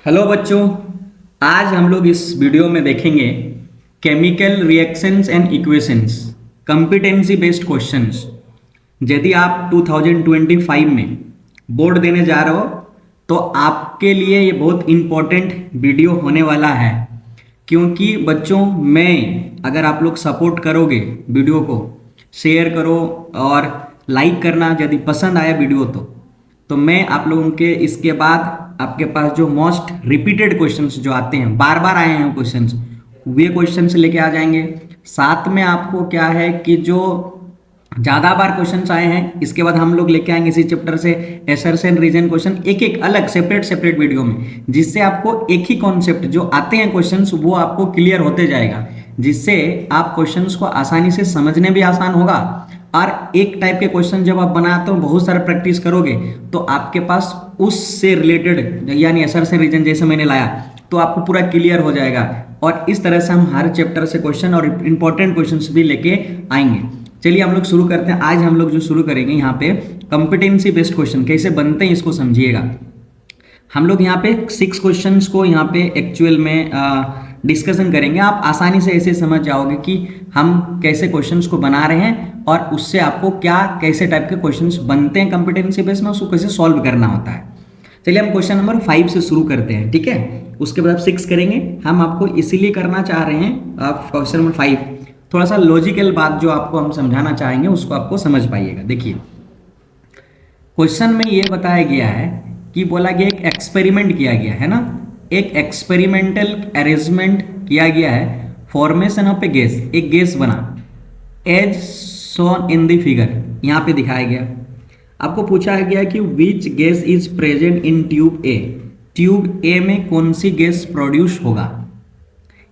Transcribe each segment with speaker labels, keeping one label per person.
Speaker 1: Hello बच्चों। आज हम लोग इस वीडियो में देखेंगे chemical reactions and equations competency based questions. यदि आप 2025 में बोर्ड देने जा रहे हो तो आपके लिए ये बहुत इम्पोर्टेंट वीडियो होने वाला है, क्योंकि बच्चों मैं अगर आप लोग सपोर्ट करोगे, वीडियो को शेयर करो और लाइक करना यदि पसंद आया वीडियो तो मैं आप लोगों के इसके बाद आपके पास जो मोस्ट रिपीटेड क्वेश्चंस जो आते हैं, बार बार आए हैं क्वेश्चंस, वे क्वेश्चंस लेके आ जाएंगे। साथ में आपको क्या है कि जो ज़्यादा बार क्वेश्चंस आए हैं इसके बाद हम लोग लेके आएंगे इसी चैप्टर से एसर्शन रीजन क्वेश्चन एक एक अलग सेपरेट वीडियो में, जिससे आपको एक ही कॉन्सेप्ट जो आते हैं क्वेश्चंस वो आपको क्लियर होते जाएगा, जिससे आप क्वेश्चंस को आसानी से समझने भी आसान होगा। और एक टाइप के क्वेश्चन जब आप बनाते हो बहुत सारा प्रैक्टिस करोगे तो आपके पास उससे रिलेटेड यानी एसर्शन रीजन जैसे मैंने लाया तो आपको पूरा क्लियर हो जाएगा। और इस तरह से हम हर चैप्टर से क्वेश्चन और इंपॉर्टेंट क्वेश्चंस भी लेके आएंगे। चलिए हम लोग शुरू करते हैं। आज हम लोग जो शुरू करेंगे यहाँ पे कॉम्पिटेंसी बेस्ड क्वेश्चन कैसे बनते हैं इसको समझिएगा। हम लोग यहाँ पे 6 क्वेश्चंस को यहाँ पे एक्चुअल में डिस्कशन करेंगे। आप आसानी से ऐसे समझ जाओगे कि हम कैसे क्वेश्चंस को बना रहे हैं और उससे आपको क्या कैसे टाइप के क्वेश्चंस बनते हैं कॉम्पिटेंसी बेस्ड में, उसको कैसे सॉल्व करना होता है। चलिए हम क्वेश्चन नंबर 5 से शुरू करते हैं, ठीक है। उसके बाद आप 6 करेंगे। हम आपको इसीलिए करना चाह रहे हैं आप क्वेश्चन नंबर 5 थोड़ा सा लॉजिकल बात जो आपको हम समझाना चाहेंगे उसको आपको समझ पाइएगा। देखिए क्वेश्चन में ये बताया गया है कि बोला गया एक एक्सपेरिमेंट किया गया है ना, एक एक्सपेरिमेंटल अरेंजमेंट किया गया है, फॉर्मेशन ऑफ ए गैस, एक गैस बना as shown in the figure, यहाँ पे दिखाया गया। आपको पूछा गया कि which gas is present in tube A, tube A में कौन सी गैस प्रोड्यूस होगा।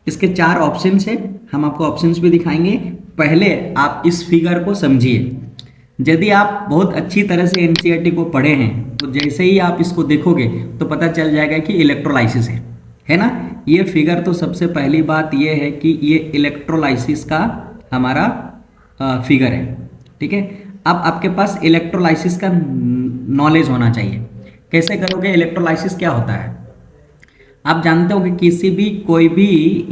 Speaker 1: इसके 4 ऑप्शंस है, हम आपको ऑप्शंस भी दिखाएंगे। पहले आप इस फिगर को समझिए। यदि आप बहुत अच्छी तरह से एनसीईआरटी को पढ़े हैं तो जैसे ही आप इसको देखोगे तो पता चल जाएगा कि इलेक्ट्रोलाइसिस है ना। ये फिगर तो सबसे पहली बात ये है कि ये इलेक्ट्रोलाइसिस का हमारा फिगर है, ठीक है। अब आपके पास इलेक्ट्रोलाइसिस का नॉलेज होना चाहिए। कैसे करोगे, इलेक्ट्रोलाइसिस क्या होता है आप जानते हो कि किसी भी कोई भी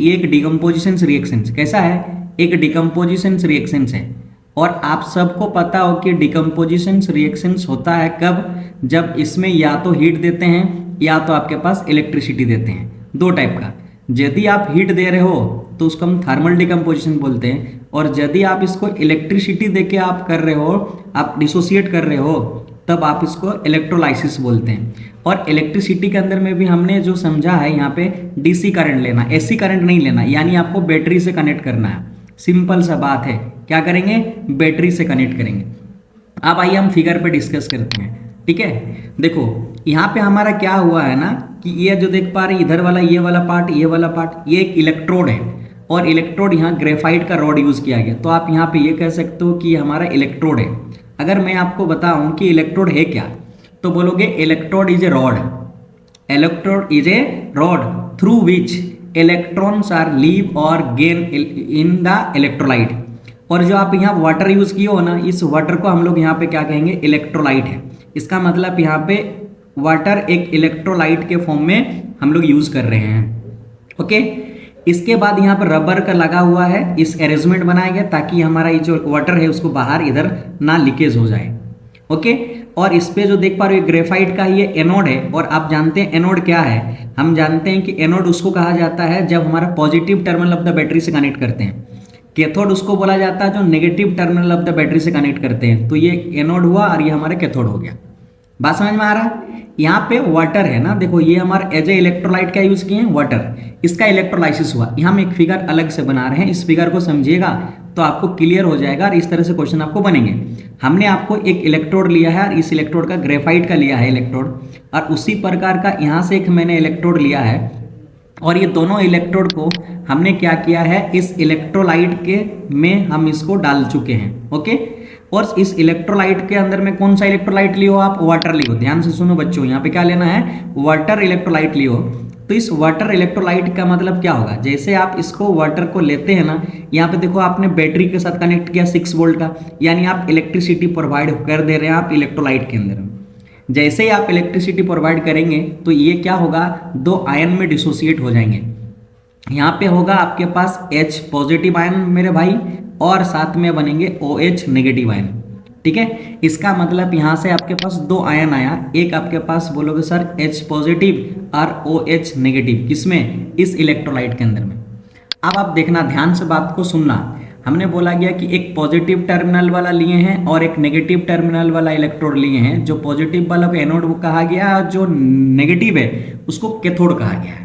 Speaker 1: एक डिकम्पोजिशन रिएक्शन कैसा है, एक डिकम्पोजिशन रिएक्शन है। और आप सबको पता हो कि डिकम्पोजिशन रिएक्शंस होता है कब, जब इसमें या तो हीट देते हैं या तो आपके पास इलेक्ट्रिसिटी देते हैं, 2 टाइप का। यदि आप हीट दे रहे हो तो उसको हम थर्मल डिकम्पोजिशन बोलते हैं, और यदि आप इसको इलेक्ट्रिसिटी देके आप कर रहे हो, आप डिसोसिएट कर रहे हो, तब आप इसको इलेक्ट्रोलाइसिस बोलते हैं। और इलेक्ट्रिसिटी के अंदर में भी हमने जो समझा है यहाँ पे डीसी करंट लेना, एसी करंट नहीं लेना, यानी आपको बैटरी से कनेक्ट करना है। सिंपल सा बात है, क्या करेंगे, बैटरी से कनेक्ट करेंगे। अब आइए हम फिगर पे डिस्कस करते हैं, ठीक है। देखो यहाँ पे हमारा क्या हुआ है ना कि ये जो देख पा रहे इधर वाला ये वाला पार्ट, ये वाला पार्ट, ये एक इलेक्ट्रोड है और इलेक्ट्रोड यहाँ ग्रेफाइट का रॉड यूज किया गया। तो आप यहाँ पे ये कह सकते हो कि ये हमारा इलेक्ट्रोड है। अगर मैं आपको बताऊं कि इलेक्ट्रोड है क्या तो बोलोगे electrode is a rod, electrode is a rod through which electrons are leave और गेन इन द इलेक्ट्रोलाइट। और जो आप यहाँ वाटर यूज किए हो ना, इस वाटर को हम लोग यहाँ पे क्या कहेंगे, इलेक्ट्रोलाइट है। इसका मतलब यहाँ पे वाटर एक इलेक्ट्रोलाइट के फॉर्म में हम लोग यूज कर रहे हैं, ओके। इसके बाद यहाँ पर रबर का लगा हुआ है, इस अरेंजमेंट बनाया गया ताकि हमारा ये जो वाटर है उसको बाहर इधर ना लीकेज हो जाए, ओके। और इस पे जो देख पा रहे हो ग्रेफाइट का ये एनोड है। और आप जानते हैं एनोड क्या है, हम जानते हैं कि एनोड उसको कहा जाता है जब हमारा positive terminal of the battery से कनेक्ट करते हैं। कैथोड उसको बोला जाता है जो negative terminal of the battery से कनेक्ट करते हैं। तो ये एनोड हुआ और ये हमारा कैथोड हो गया। बात समझ में आ रहा है। यहाँ पे वाटर है ना, देखो ये हमारा एज ए इलेक्ट्रोलाइट क्या यूज किए हैं, वाटर, इसका इलेक्ट्रोलाइसिस हुआ। यहाँ हम एक फिगर अलग से बना रहे हैं, इस फिगर को समझिएगा तो आपको क्लियर हो जाएगा और इस तरह से क्वेश्चन आपको बनेंगे। हमने आपको एक इलेक्ट्रोड लिया है और इस इलेक्ट्रोड का ग्रेफाइट का लिया है इलेक्ट्रोड, और उसी प्रकार का यहाँ से एक मैंने इलेक्ट्रोड लिया है और ये दोनों इलेक्ट्रोड को हमने क्या किया है, इस इलेक्ट्रोलाइट के में हम इसको डाल चुके हैं, ओके। और इस इलेक्ट्रोलाइट के अंदर में कौन सा इलेक्ट्रोलाइट लियो आप, वाटर लियो। ध्यान से सुनो बच्चों, यहाँ पे क्या लेना है, वाटर इलेक्ट्रोलाइट लियो। तो इस वाटर इलेक्ट्रोलाइट का मतलब क्या होगा, जैसे आप इसको वाटर को लेते हैं ना, यहाँ पे देखो आपने बैटरी के साथ कनेक्ट किया 6 वोल्ट का, यानी आप इलेक्ट्रिसिटी प्रोवाइड कर दे रहे हैं आप इलेक्ट्रोलाइट के अंदर। जैसे ही आप इलेक्ट्रिसिटी प्रोवाइड करेंगे तो ये क्या होगा, दो आयन में डिसोसिएट हो जाएंगे। यहाँ पे होगा आपके पास H पॉजिटिव आयन मेरे भाई, और साथ में बनेंगे OH नेगेटिव आयन। ठीक है, इसका मतलब यहाँ से आपके पास दो आयन आया, एक आपके पास बोलोगे सर H पॉजिटिव और OH नेगेटिव, किसमें, इस इलेक्ट्रोलाइट के अंदर में। अब आप देखना, ध्यान से बात को सुनना। हमने बोला गया कि एक पॉजिटिव टर्मिनल वाला लिए हैं और एक नेगेटिव टर्मिनल वाला इलेक्ट्रोड लिए हैं। जो पॉजिटिव वाला को एनोड कहा गया और जो नेगेटिव है उसको कैथोड कहा गया है।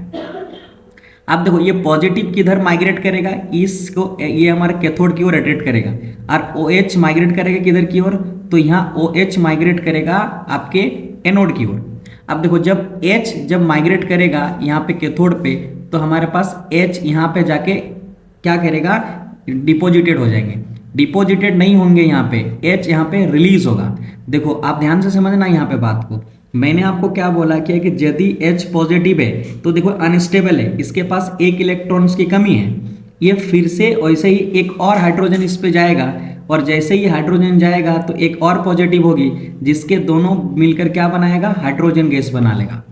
Speaker 1: अब देखो, ये पॉजिटिव किधर माइग्रेट करेगा, इसको, ये हमारे कैथोड की ओर रोटेट करेगा, और OH माइग्रेट करेगा किधर की ओर, तो यहाँ OH माइग्रेट करेगा आपके एनोड की ओर। अब देखो, जब H जब माइग्रेट करेगा यहाँ पे कैथोड पे, तो हमारे पास H यहाँ पे जाके क्या करेगा, डिपोजिटेड हो जाएंगे। डिपोजिटेड नहीं होंगे यहाँ पे, H यहाँ पे रिलीज होगा। देखो आप ध्यान से समझना यहाँ पे बात को। मैंने आपको क्या बोला कि यदि H पॉजिटिव है तो देखो अनस्टेबल है, इसके पास एक इलेक्ट्रॉन्स की कमी है, ये फिर से वैसे ही एक और हाइड्रोजन इस पे जाएगा, और जैसे ही हाइड्रोजन जाएगा तो एक और पॉजिटिव होगी, जिसके दोनों मिलकर क्या बनाएगा, हाइड्रोजन गैस बना लेगा।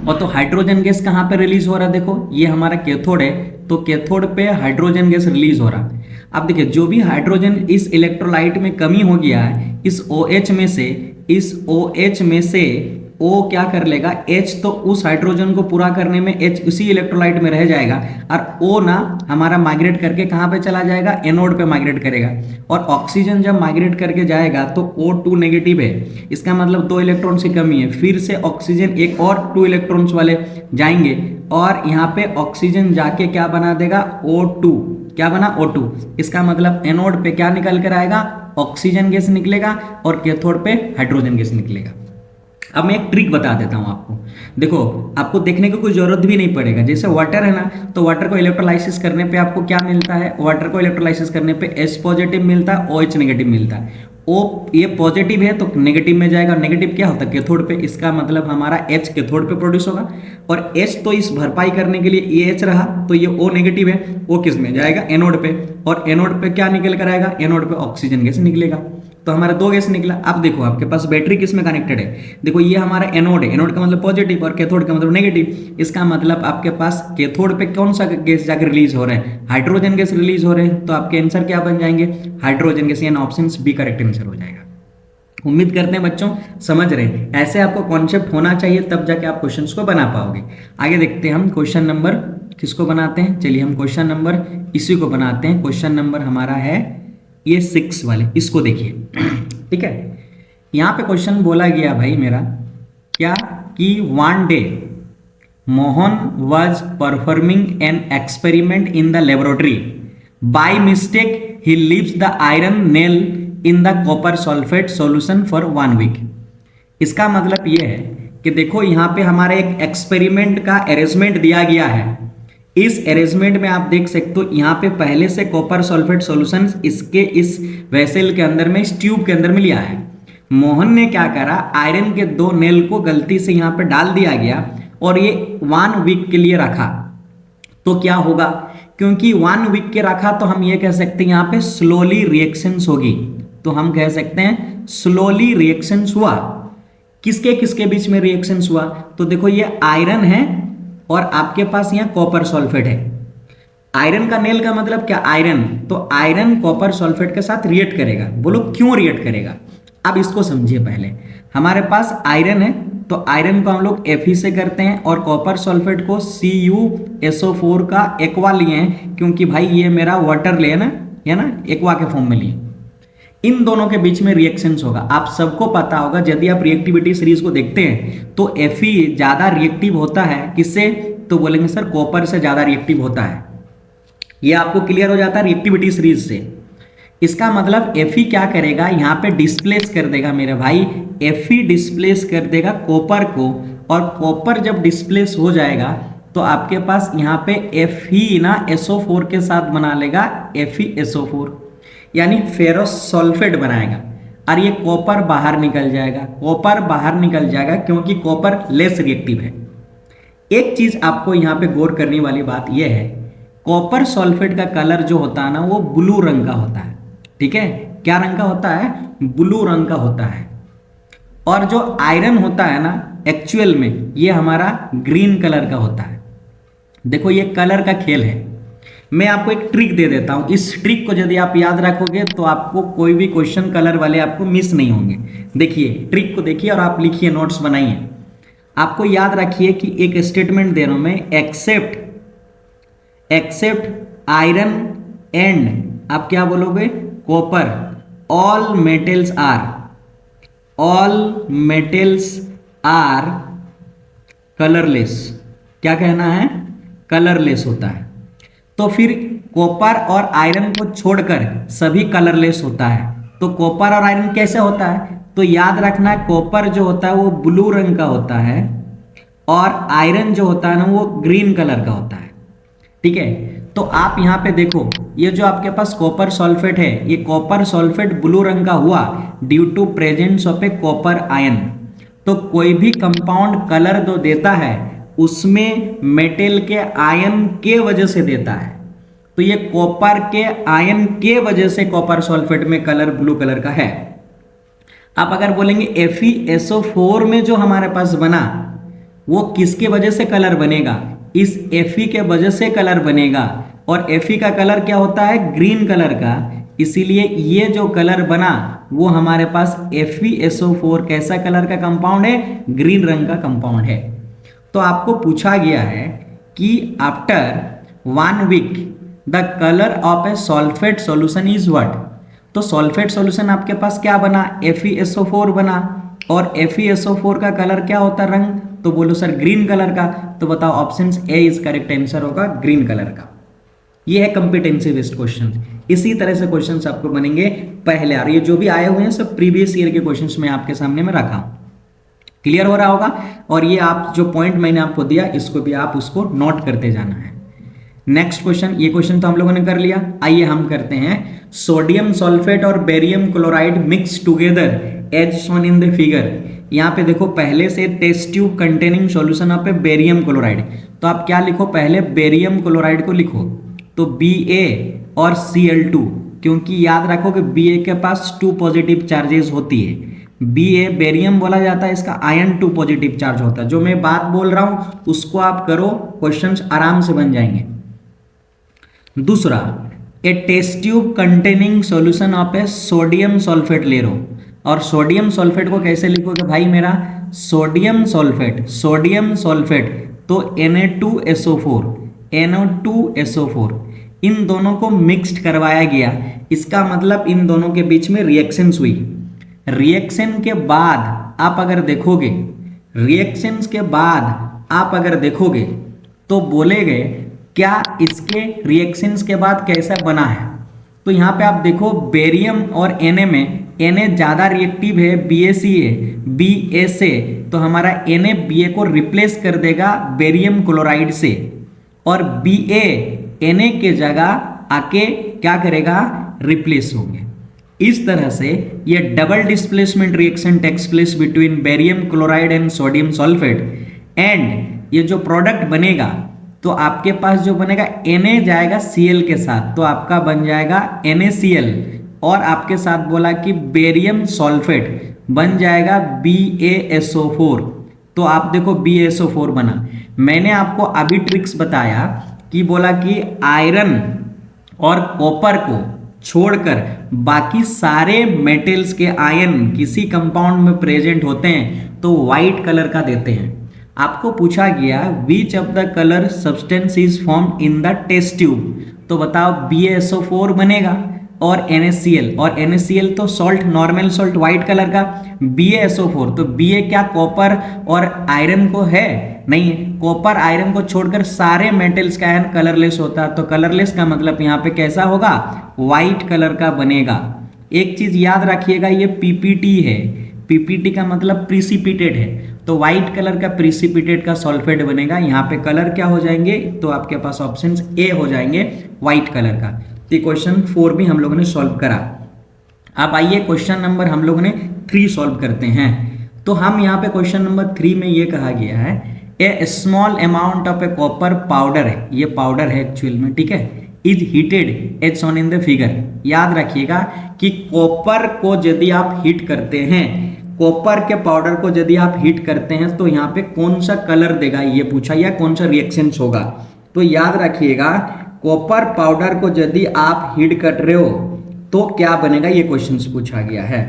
Speaker 1: और तो हाइड्रोजन गैस कहाँ पे रिलीज हो रहा है, देखो ये हमारा कैथोड है, तो कैथोड पे हाइड्रोजन गैस रिलीज हो रहा है। अब देखिए, जो भी हाइड्रोजन इस इलेक्ट्रोलाइट में कमी हो गया है, इस OH में से O क्या कर लेगा, H तो उस हाइड्रोजन को पूरा करने में H उसी इलेक्ट्रोलाइट में रह जाएगा, और O ना हमारा माइग्रेट करके कहाँ पे चला जाएगा, एनोड पे माइग्रेट करेगा। और ऑक्सीजन जब माइग्रेट करके जाएगा तो O2 नेगेटिव है, इसका मतलब दो इलेक्ट्रॉन्स की कमी है, फिर से ऑक्सीजन एक और 2 इलेक्ट्रॉन्स वाले जाएंगे, और यहाँ पे ऑक्सीजन जाके क्या बना देगा, O2, क्या बना, O2। इसका मतलब एनोड पे क्या निकल कर आएगा, ऑक्सीजन गैस निकलेगा, और कैथोड पे हाइड्रोजन गैस निकलेगा। अब मैं एक ट्रिक बता देता हूं आपको। देखो, आपको देखने की कोई जरूरत भी नहीं पड़ेगा। जैसे वाटर है ना, तो वाटर को इलेक्ट्रोलाइसिस करने पे आपको क्या मिलता है, वाटर को इलेक्ट्रोलाइसिस करने पे H पॉजिटिव मिलता है, OH नेगेटिव मिलता है। O ये पॉजिटिव है तो नेगेटिव में जाएगा, नेगेटिव क्या होता है, कैथोड पे। इसका मतलब हमारा H कैथोड पे प्रोड्यूस होगा, और H तो इस भरपाई करने के लिए ये H रहा, तो ये O नेगेटिव है, वो किस में जाएगा, एनोड पे, और एनोड पे क्या निकल कर आएगा, एनोड पे ऑक्सीजन गैस निकलेगा। तो हमारा दो गैस निकला। अब देखो आपके पास बैटरी किस में कनेक्टेड है, देखो ये हमारा एनोड है, एनोड का मतलब पॉजिटिव और कैथोड का मतलब नेगेटिव। इसका मतलब आपके पास कैथोड पे कौन सा गैस जाकर रिलीज हो रहे हैं, हाइड्रोजन गैस रिलीज हो रहे हैं। तो आपके आंसर क्या बन जाएंगे, हाइड्रोजन गैस, यानी ऑप्शन बी करेक्ट आंसर हो जाएगा। उम्मीद करते हैं बच्चों समझ रहे हैं। ऐसे आपको कॉन्सेप्ट होना चाहिए, तब जाके आप क्वेश्चंस को बना पाओगे। आगे देखते हैं हम क्वेश्चन नंबर किसको बनाते हैं। चलिए हम क्वेश्चन नंबर इसी को बनाते हैं। क्वेश्चन नंबर हमारा है ये 6 वाले, इसको देखिए। ठीक है, यहाँ पे क्वेश्चन बोला गया भाई मेरा क्या, कि one day Mohan was performing an experiment in the laboratory, by mistake he leaves the iron nail in the copper sulphate solution for 1 week. इसका मतलब ये है कि देखो यहाँ पे हमारे एक एक्सपेरिमेंट का अरेंजमेंट दिया गया है। इस अरेंजमेंट में आप देख सकते हो यहाँ पे पहले से कॉपर सल्फेट सॉल्यूशन इसके इस वेसल के अंदर में, इस ट्यूब के अंदर में लिया है। मोहन ने क्या करा, आयरन के 2 नेल को गलती से यहाँ पे डाल दिया गया और ये 1 वीक के लिए रखा। तो क्या होगा, क्योंकि 1 वीक के रखा तो हम ये कह सकते हैं यहाँ पे स्लोली रिएक्शंस होगी। तो हम कह सकते हैं स्लोली रिएक्शंस हुआ। किसके किसके बीच में रिएक्शंस हुआ, तो देखो ये आयरन है और आपके पास यहाँ कॉपर सल्फेट है। आयरन का नेल का मतलब क्या, आयरन, तो आयरन कॉपर सल्फेट के साथ रिएक्ट करेगा। बोलो क्यों रिएक्ट करेगा, अब इसको समझिए। पहले हमारे पास आयरन है, तो आयरन को हम लोग Fe से करते हैं, और कॉपर सल्फेट को CuSO4 का एक्वा लिए हैं, क्योंकि भाई ये मेरा वाटर ले है ना, एक्वा के फॉर्म में लिए। इन दोनों के बीच में रिएक्शंस होगा। आप सबको पता होगा, यदि आप रिएक्टिविटी सीरीज को देखते हैं तो Fe ज्यादा रिएक्टिव होता है किससे, तो बोलेंगे सर कॉपर से ज्यादा रिएक्टिव होता है। ये आपको क्लियर हो जाता है रिएक्टिविटी सीरीज से। इसका मतलब Fe क्या करेगा, यहाँ पे डिस्प्लेस कर देगा मेरे भाई, Fe डिस्प्लेस कर देगा कॉपर को, और कॉपर जब डिस्प्लेस हो जाएगा तो आपके पास यहाँ पे Fe ना SO4 के साथ बना लेगा FeSO4, यानी फेरस सल्फेट बनाएगा, और ये कॉपर बाहर निकल जाएगा। कॉपर बाहर निकल जाएगा क्योंकि कॉपर लेस रिएक्टिव है। एक चीज आपको यहाँ पे गौर करने वाली बात यह है, कॉपर सल्फेट का कलर जो होता है ना, वो ब्लू रंग का होता है। ठीक है, क्या रंग का होता है, ब्लू रंग का होता है। और जो आयरन होता है ना एक्चुअल में ये हमारा ग्रीन कलर का होता है। देखो ये कलर का खेल है। मैं आपको एक ट्रिक दे देता हूं, इस ट्रिक को यदि आप याद रखोगे तो आपको कोई भी क्वेश्चन कलर वाले आपको मिस नहीं होंगे। देखिए ट्रिक को देखिए और आप लिखिए, नोट्स बनाइए। आपको याद रखिए कि एक स्टेटमेंट दे रहा हूं मैं, एक्सेप्ट आयरन एंड आप क्या बोलोगे, copper, all metals are colourless. क्या कहना है, कलरलेस होता है। तो फिर कॉपर और आयरन को छोड़कर सभी कलरलेस होता है। तो कॉपर और आयरन कैसे होता है, तो याद रखना कॉपर जो होता है वो ब्लू रंग का होता है और आयरन जो होता है ना वो ग्रीन कलर का होता है। ठीक है, तो आप यहाँ पे देखो ये जो आपके पास कॉपर सल्फेट है, ये कॉपर सल्फेट ब्लू रंग का हुआ due to presence of a copper ion. तो कोई भी कंपाउंड कलर जो देता है उसमें मेटल के आयन के वजह से देता है। तो ये कॉपर के आयन के वजह से कॉपर सल्फेट में कलर ब्लू कलर का है। आप अगर बोलेंगे FeSO4 में जो हमारे पास बना वो किसके वजह से कलर बनेगा, इस Fe के वजह से कलर बनेगा। और Fe का कलर क्या होता है, ग्रीन कलर का, इसीलिए ये जो कलर बना वो हमारे पास FeSO4 कैसा कलर का कंपाउंड है, ग्रीन रंग का कंपाउंड है। तो आपको पूछा गया है कि after 1 week the colour of a sulphate solution is what. तो सल्फेट सॉल्यूशन आपके पास क्या बना, FeSO4 बना। और FeSO4 का कलर क्या होता है, रंग, तो बोलो सर ग्रीन कलर का। तो बताओ option A is correct answer होगा, ग्रीन कलर का। ये है कॉम्पिटेंसी बेस्ड क्वेश्चन। इसी तरह से क्वेश्चंस आपको बनेंगे पहले, और ये जो भी आए हुए हैं सब प्रीवियस ईयर के क्वेश्चंस में आपके सामने में रखा हूं। क्लियर हो रहा होगा। और ये आप जो पॉइंट मैंने आपको दिया इसको भी आप उसको नोट करते जाना है। नेक्स्ट क्वेश्चन, ये क्वेश्चन तो हम लोगों ने कर लिया। आइए हम करते हैं सोडियम सल्फेट और barium chloride mix together as shown in the figure. यहाँ पे देखो पहले से test tube containing solution of a barium chloride. तो आप क्या लिखो, पहले बेरियम क्लोराइड को लिखो तो Ba और Cl2, क्योंकि याद रखो कि Ba के पास 2 पॉजिटिव चार्जेस होती है। Ba बेरियम बोला जाता है, इसका आयन 2 पॉजिटिव चार्ज होता है। जो मैं बात बोल रहा हूं उसको आप करो, क्वेश्चंस आराम से बन जाएंगे। दूसरा, a test tube containing solution of a sodium sulphate ले लो। और सोडियम सल्फेट को कैसे लिखोगे भाई मेरा, सोडियम सल्फेट तो Na2SO4 इन दोनों को मिक्स्ड करवाया गया। इसका मतलब इन दोनों के बीच में रिएक्शंस हुई। रिएक्शन के बाद आप अगर देखोगे तो बोलेगे क्या इसके रिएक्शंस के बाद कैसा बना है। तो यहाँ पे आप देखो बेरियम और Na में Na ज़्यादा रिएक्टिव है BA से, तो हमारा Na Ba को रिप्लेस कर देगा बेरियम क्लोराइड से, और Ba Na के जगह आके क्या करेगा, रिप्लेस होंगे। इस तरह से ये double displacement reaction takes place between barium chloride and sodium sulphate. And ये जो प्रोडक्ट बनेगा तो आपके पास जो बनेगा Na जाएगा Cl के साथ, तो आपका बन जाएगा NaCl। और आपके साथ बोला कि बेरियम सल्फेट बन जाएगा BaSO4, तो आप देखो BaSO4 बना। मैंने आपको अभी ट्रिक्स बताया कि बोला कि आयरन और कॉपर को छोड़कर बाकी सारे मेटल्स के आयन किसी कंपाउंड में प्रेजेंट होते हैं तो व्हाइट कलर का देते हैं। आपको पूछा गया which of the colour substance is form in the test tube, तो बताओ BaSO4 बनेगा और NaCl, और NaCl तो salt, normal salt white colour का। BaSO4 तो Ba क्या कॉपर और आयरन को है, नहीं है। कॉपर आयरन को छोड़कर सारे मेटल्स का आयन कलरलेस होता है, तो कलरलेस का मतलब यहाँ पे कैसा होगा, व्हाइट कलर का बनेगा। एक चीज याद रखिएगा, ये PPT है, PPT का मतलब प्रिसिपिटेट है, तो व्हाइट कलर का प्रिसिपिटेट का सल्फेट बनेगा। यहाँ पे कलर क्या हो जाएंगे, तो आपके पास ऑप्शन ए हो जाएंगे व्हाइट कलर का। तो क्वेश्चन 4 भी हम लोगों ने सॉल्व करा। अब आइए क्वेश्चन नंबर हम लोगों ने 3 सॉल्व करते हैं। तो हम यहाँ पे क्वेश्चन नंबर 3 में ये कहा गया है a small amount of a copper powder है, ये पाउडर है एक्चुअल में, ठीक है, is heated as shown in the figure. याद रखिएगा कि कॉपर को यदि आप हीट करते हैं कॉपर के पाउडर को यदि आप हीट करते हैं तो यहाँ पे कौन सा कलर देगा ये पूछा, या कौन सा रिएक्शंस होगा। तो याद रखिएगा, कॉपर पाउडर को यदि आप हीट कर रहे हो तो क्या बनेगा, ये क्वेश्चंस पूछा गया है।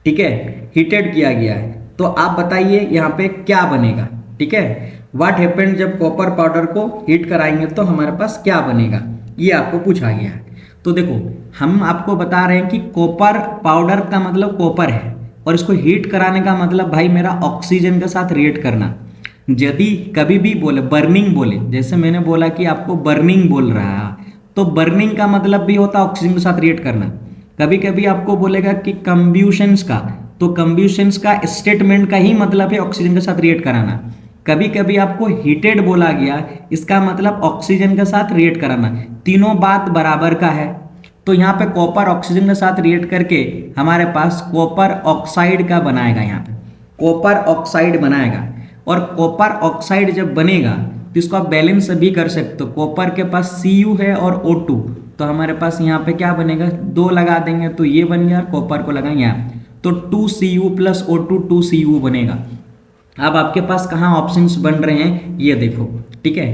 Speaker 1: ठीक है, हीटेड किया गया है, तो आप बताइए यहाँ पे क्या बनेगा। ठीक है, व्हाट हैपेंड जब कॉपर पाउडर को हीट कराएंगे तो हमारे पास क्या बनेगा, ये आपको पूछा गया है। तो देखो, हम आपको बता रहे हैं कि कॉपर पाउडर का मतलब कॉपर है, और इसको हीट कराने का मतलब भाई मेरा ऑक्सीजन के साथ रिएक्ट करना। यदि कभी भी बोले बर्निंग बोले, जैसे मैंने बोला कि आपको बर्निंग बोल रहा है, तो बर्निंग का मतलब भी होता है ऑक्सीजन के साथ रिएक्ट करना। कभी कभी आपको बोलेगा कि कंब्यूशंस का, तो कंब्यूशंस का स्टेटमेंट का ही मतलब है ऑक्सीजन के साथ रिएक्ट कराना। कभी कभी आपको हीटेड बोला गया, इसका मतलब ऑक्सीजन के साथ रिएक्ट कराना। तीनों बात बराबर का है। तो यहाँ पे कॉपर ऑक्सीजन के साथ रिएक्ट करके हमारे पास कॉपर ऑक्साइड का बनाएगा, यहाँ पे कॉपर ऑक्साइड बनाएगा। और कॉपर ऑक्साइड जब बनेगा तो इसको आप बैलेंस भी कर सकते हो। कॉपर के पास Cu है और O2, तो हमारे पास यहाँ पे क्या बनेगा, 2 लगा देंगे तो ये बन गया, कॉपर को लगाएंगे यहाँ, तो 2Cu + O2 2Cu बनेगा। अब आपके पास कहाँ ऑप्शंस बन रहे हैं ये देखो। ठीक है,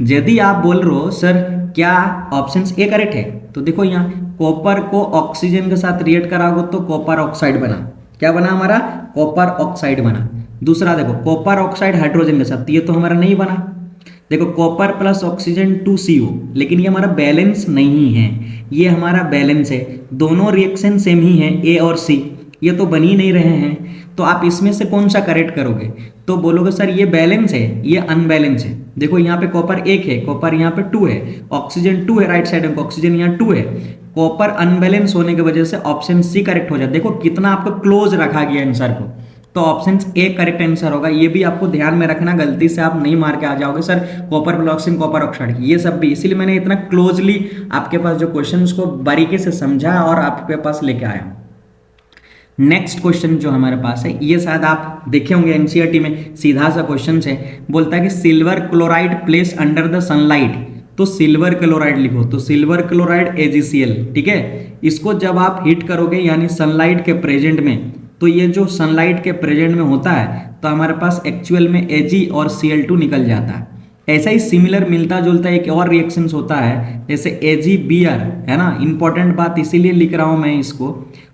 Speaker 1: यदि आप बोल रहे हो सर क्या ऑप्शंस ए करेक्ट है, तो देखो यहाँ कॉपर को ऑक्सीजन के साथ रिएक्ट कराओगे तो कॉपर ऑक्साइड बना। क्या बना हमारा, कॉपर ऑक्साइड बना। दूसरा देखो, कॉपर ऑक्साइड हाइड्रोजन के साथ, ये तो हमारा नहीं बना। देखो कॉपर + ऑक्सीजन 2Cu, लेकिन ये हमारा बैलेंस नहीं है, ये हमारा बैलेंस है। दोनों रिएक्शन सेम ही है, ए और सी, ये तो बन ही नहीं रहे हैं। तो आप इसमें से कौन सा करेक्ट करोगे, तो बोलोगे सर ये बैलेंस है, ये अनबैलेंस है। देखो यहाँ पे कॉपर 1 है, कॉपर यहाँ पे 2 है, ऑक्सीजन 2 है, राइट साइड में ऑक्सीजन यहाँ 2 है। कॉपर अनबैलेंस होने की वजह से ऑप्शन सी करेक्ट हो जाए। देखो कितना आपको क्लोज रखा गया आंसर को, तो ऑप्शन ए करेक्ट आंसर होगा। ये भी आपको ध्यान में रखना, गलती से आप नहीं मार के आ जाओगे sir copper + oxygen copper oxide, ये सब भी। इसीलिए मैंने इतना क्लोजली आपके पास जो क्वेश्चंस को बारीकी से समझा और आपके पास लेके आया हूं। नेक्स्ट क्वेश्चन जो हमारे पास है, ये शायद आप देखे होंगे एनसीईआरटी में, सीधा सा क्वेश्चन है। बोलता है कि silver chloride place under the sunlight, तो सिल्वर क्लोराइड लिखो, तो सिल्वर क्लोराइड AgCl। ठीक है, इसको जब आप हीट करोगे यानी सनलाइट के प्रेजेंट में, तो ये जो सनलाइट के प्रेजेंट में होता है तो हमारे पास एक्चुअल में Ag और Cl2 निकल जाता है। ऐसा ही सिमिलर मिलता जुलता एक और रिएक्शंस होता है, जैसे AgBr है ना, इंपॉर्टेंट बात इसीलिए लिख रहा हूं मैं इसको।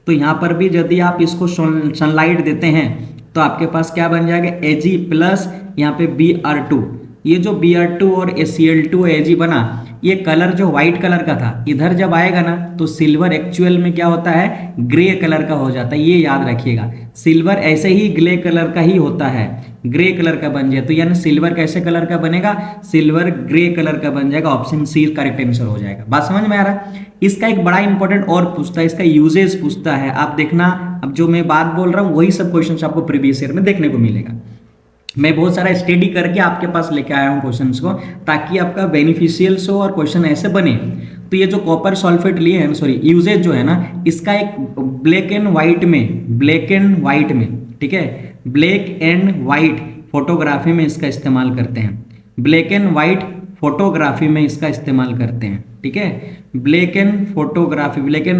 Speaker 1: तो यहाँ पर भी यदि आप इसको सनलाइट देते हैं तो आपके पास क्या बन जाएगा, Ag प्लस यहाँ पे Br2। ये जो Br2 और Cl2 Ag बना, ये कलर जो व्हाइट कलर का था, इधर जब आएगा ना तो सिल्वर एक्चुअल में क्या होता है, ग्रे कलर का हो जाता है। ये याद रखिएगा, सिल्वर ऐसे ही ग्रे कलर का ही होता है, ग्रे कलर का बन जाए। तो यानी सिल्वर कैसे कलर का बनेगा, सिल्वर ग्रे कलर का बन जाएगा। ऑप्शन सी करेक्ट आंसर हो जाएगा। बात समझ में आ रहा है। इसका एक बड़ा इंपॉर्टेंट और पूछता है, इसका यूजेस पूछता है। आप देखना, अब जो मैं बात बोल रहा हूँ वही सब क्वेश्चन आपको प्रीवियस ईयर में देखने को मिलेगा। मैं बहुत सारा स्टडी करके आपके पास लेके आया हूँ क्वेश्चंस को, ताकि आपका बेनिफिशियल्स हो और क्वेश्चन ऐसे बने। तो ये जो कॉपर सल्फेट लिए हैं, सॉरी यूजेज जो है ना, इसका एक ब्लैक एंड व्हाइट में, ठीक है, ब्लैक एंड व्हाइट फोटोग्राफी में इसका इस्तेमाल करते हैं। ब्लैक एंड व्हाइट फोटोग्राफी में इसका इस्तेमाल करते हैं। ठीक है, ब्लैक एंड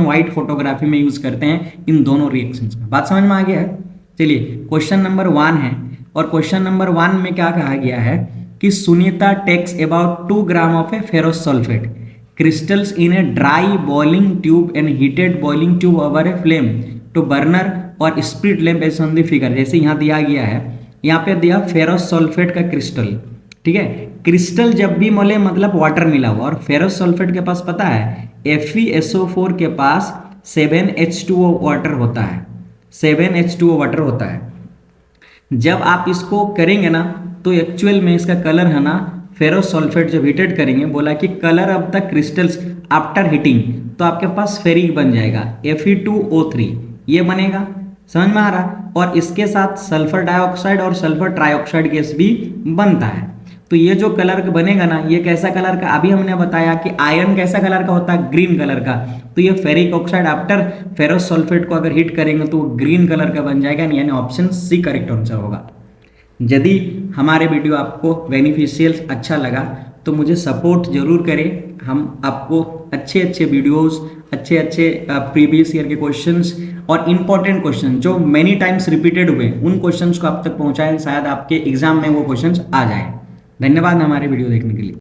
Speaker 1: व्हाइट फोटोग्राफी में यूज करते हैं इन दोनों रिएक्शंस का। बात समझ में आ गया है। चलिए क्वेश्चन नंबर 1 है, और क्वेश्चन नंबर 1 में क्या कहा गया है कि Sunita takes about 2 gram of a ferrous sulphate crystals in a dry boiling tube and heated boiling tube over a flame to burner और split lamp as on the figure. जैसे यहाँ दिया गया है, यहाँ पे दिया फेरस सल्फेट का क्रिस्टल। ठीक है, क्रिस्टल जब भी मिले मतलब वाटर मिला हुआ, और फेरस सल्फेट के पास पता है FeSO4 के पास 7H2O वाटर होता है, 7H2O वाटर होता है। जब आप इसको करेंगे ना तो एक्चुअल में इसका कलर है ना, फेरस सल्फेट जब हीटेड करेंगे, बोला कि colour of the crystals after heating, तो आपके पास फेरिक बन जाएगा Fe2O3, ये बनेगा। समझ में आ रहा। और इसके साथ सल्फर डाइऑक्साइड और सल्फर ट्राइऑक्साइड गैस भी बनता है। तो ये जो कलर बनेगा ना, ये कैसा कलर का, अभी हमने बताया कि आयरन कैसा कलर का होता है, ग्रीन कलर का। तो ये ferric oxide after ferrous sulphate को अगर हीट करेंगे तो ग्रीन कलर का बन जाएगा, यानी ऑप्शन सी करेक्ट आंसर होगा। यदि हमारे वीडियो आपको बेनिफिशियल अच्छा लगा तो मुझे सपोर्ट जरूर करें। हम आपको अच्छे वीडियोस, अच्छे प्रीवियस ईयर के क्वेश्चंस और इंपॉर्टेंट क्वेश्चन जो मेनी टाइम्स रिपीटेड हुए उन क्वेश्चंस को आप तक पहुंचाएं, शायद आपके एग्जाम में वो क्वेश्चंस आ जाए। धन्यवाद हमारे वीडियो देखने के लिए।